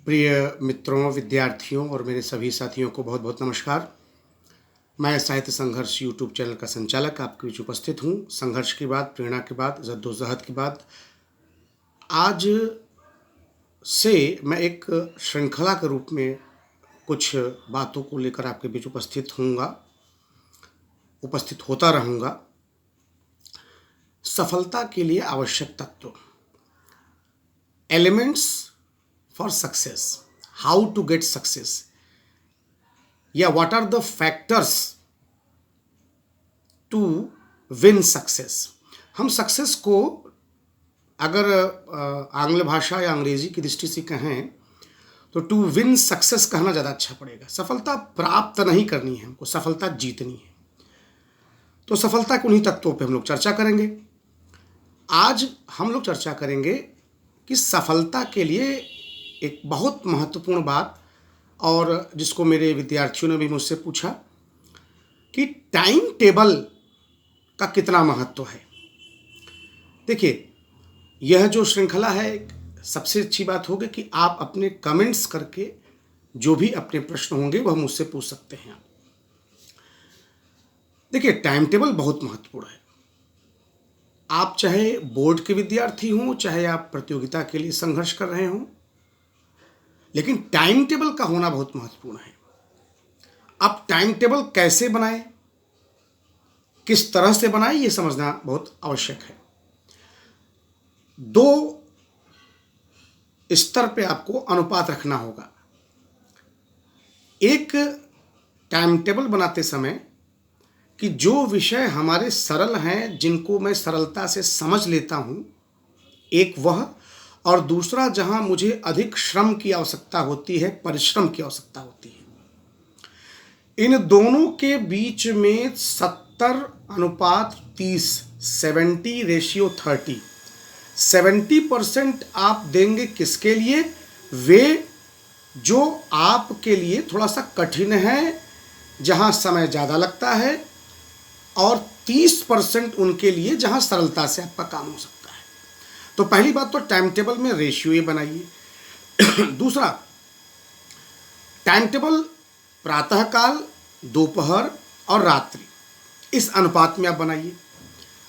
प्रिय मित्रों, विद्यार्थियों और मेरे सभी साथियों को बहुत बहुत नमस्कार। मैं साहित्य संघर्ष यूट्यूब चैनल का संचालक आपके बीच उपस्थित हूँ। संघर्ष के बाद, प्रेरणा के बाद, जद्दोजहद के बाद आज से मैं एक श्रृंखला के रूप में कुछ बातों को लेकर आपके बीच उपस्थित होता रहूँगा। सफलता के लिए आवश्यक तत्व, elements for success, how to get success, या what are the factors to win success। हम सक्सेस को अगर आंग्ल भाषा या अंग्रेजी की दृष्टि से कहें तो टू विन सक्सेस कहना ज़्यादा अच्छा पड़ेगा। सफलता प्राप्त नहीं करनी है, हमको सफलता जीतनी है। तो सफलता के उन्हीं तत्वों पे हम लोग चर्चा करेंगे। आज हम लोग चर्चा करेंगे कि सफलता के लिए एक बहुत महत्वपूर्ण बात, और जिसको मेरे विद्यार्थियों ने भी मुझसे पूछा कि टाइम टेबल का कितना महत्व है। देखिए, यह जो श्रृंखला है, सबसे अच्छी बात होगी कि आप अपने कमेंट्स करके जो भी अपने प्रश्न होंगे वह मुझसे पूछ सकते हैं। देखिए, टाइम टेबल बहुत महत्वपूर्ण है। आप चाहे बोर्ड के विद्यार्थी हों, चाहे आप प्रतियोगिता के लिए संघर्ष कर रहे हों, लेकिन टाइम टेबल का होना बहुत महत्वपूर्ण है। अब टाइम टेबल कैसे बनाएं, किस तरह से बनाएं, ये समझना बहुत आवश्यक है। दो स्तर पे आपको अनुपात रखना होगा। एक, टाइम टेबल बनाते समय कि जो विषय हमारे सरल हैं, जिनको मैं सरलता से समझ लेता हूं, एक वह, और दूसरा जहां मुझे अधिक श्रम की आवश्यकता होती है, परिश्रम की आवश्यकता होती है। इन दोनों के बीच में 70:30, 70:30। 70% आप देंगे किसके लिए? वे जो आपके लिए थोड़ा सा कठिन है, जहां समय ज़्यादा लगता है, और 30% उनके लिए जहां सरलता से आपका काम हो सकता है। तो पहली बात तो टाइम टेबल में रेशियो ये बनाइए। दूसरा, टाइम टेबल प्रातःकाल, दोपहर और रात्रि, इस अनुपात में आप बनाइए।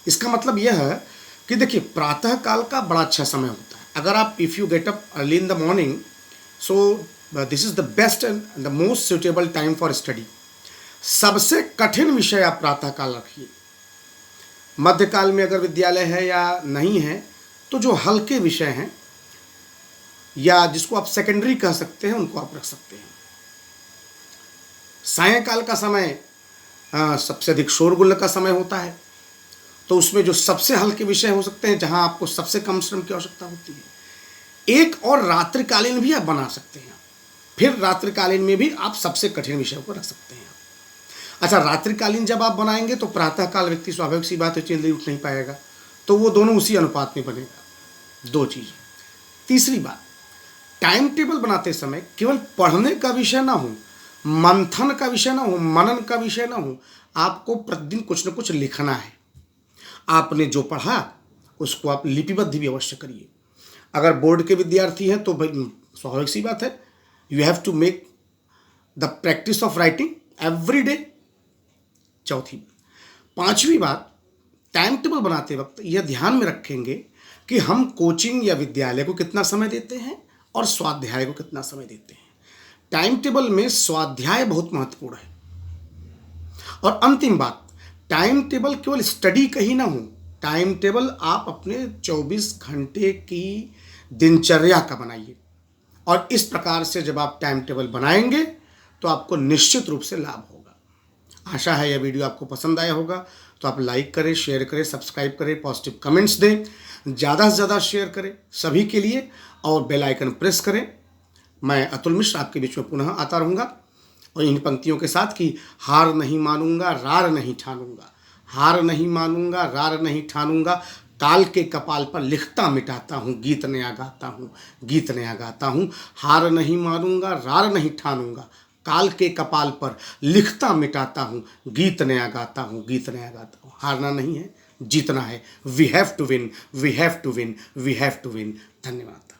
इसका मतलब यह है कि देखिए, प्रातःकाल का बड़ा अच्छा समय होता है। अगर आप if you get up early in the morning, so this is the best and the most suitable time for study. सबसे कठिन विषय आप प्रातःकाल रखिए। मध्यकाल में अगर विद्यालय है या नहीं है, तो जो हल्के विषय हैं या जिसको आप सेकेंडरी कह सकते हैं, उनको आप रख सकते हैं। सायंकाल का समय सबसे अधिक शोरगुल का समय होता है, तो उसमें जो सबसे हल्के विषय हो सकते हैं, जहां आपको सबसे कम श्रम की आवश्यकता होती है। एक और रात्रिकालीन भी आप बना सकते हैं। फिर रात्रिकालीन में भी आप सबसे कठिन विषयों को रख सकते हैं। अच्छा, रात्रिकालीन जब आप बनाएंगे तो प्रातःकाल व्यक्ति स्वाभाविक सी बात है जल्दी उठ नहीं पाएगा, तो वो दोनों उसी अनुपात में बनेगा। दो चीज़। तीसरी बात, टाइम टेबल बनाते समय केवल पढ़ने का विषय ना हो, मंथन का विषय ना हो, मनन का विषय ना हो। आपको प्रतिदिन कुछ न कुछ लिखना है। आपने जो पढ़ा उसको आप लिपिबद्ध भी अवश्य करिए। अगर बोर्ड के विद्यार्थी हैं तो भाई स्वाभाविक सी बात है, you have to make the practice of writing every day. चौथी, पांचवी बात, टाइम टेबल बनाते वक्त यह ध्यान में रखेंगे कि हम कोचिंग या विद्यालय को कितना समय देते हैं और स्वाध्याय को कितना समय देते हैं। टाइम टेबल में स्वाध्याय बहुत महत्वपूर्ण है। और अंतिम बात, टाइम टेबल केवल स्टडी का ही ना हो, टाइम टेबल आप अपने 24 घंटे की दिनचर्या का बनाइए। और इस प्रकार से जब आप टाइम टेबल बनाएंगे तो आपको निश्चित रूप से लाभ होगा। आशा है यह वीडियो आपको पसंद आया होगा, तो आप लाइक करें, शेयर करें, सब्सक्राइब करें, पॉजिटिव कमेंट्स दें, ज़्यादा से ज़्यादा शेयर करें सभी के लिए, और बेल आइकन प्रेस करें। मैं अतुल मिश्र आपके बीच में पुनः आता रहूँगा, और इन पंक्तियों के साथ कि हार नहीं मानूंगा, रार नहीं ठानूंगा, हार नहीं मानूंगा, रार नहीं ठानूंगा, काल के कपाल पर लिखता मिटाता हूँ, गीत नया गाता हूँ, गीत नया गाता हूँ। हार नहीं मानूंगा, रार नहीं ठानूंगा, काल के कपाल पर लिखता मिटाता हूँ, गीत नया गाता हूँ, गीत नया गाता हूँ। हारना नहीं है, जीतना है। We have to win, we have to win, we have to win. धन्यवाद।